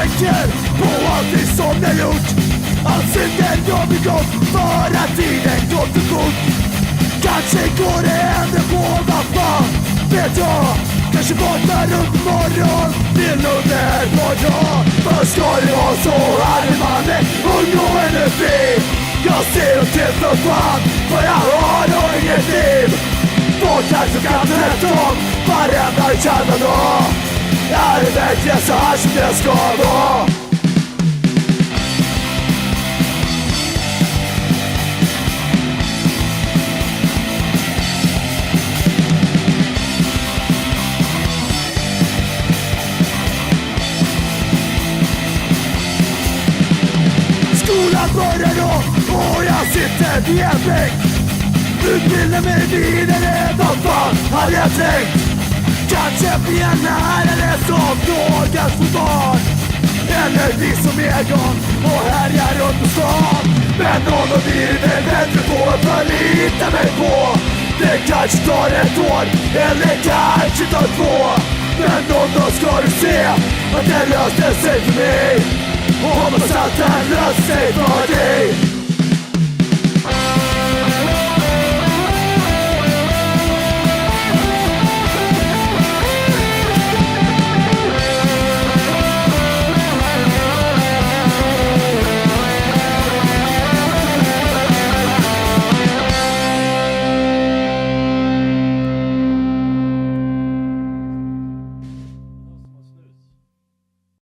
tänker på allting som jag gjort, all synden jag begått för att tiden gått för fort. Kanske går det ändå på, vad fan vet jag. Kanske vaknar upp imorgon till undermorgon. För ska det vara så här är man är ung och ännu fri. Jag ser och till för fan, för jag har nog inget liv. Folk här som kan berätta om varenda jävla dag. Är det verkligen så här som det ska vara? Skolan börjar då och jag sitter vid en bänk. Utbildar mig vidare, vad fan hade jag tänkt? Kanske bli en lärare som frågar för barn, eller vi som Egon och härjar runt på stan. Men någon av er är bättre på att förlita mig på. Det kanske tar ett år, eller kanske tar 2. Men någon dag ska du se att det löste sig för mig. Och hoppas att det löser sig för dig.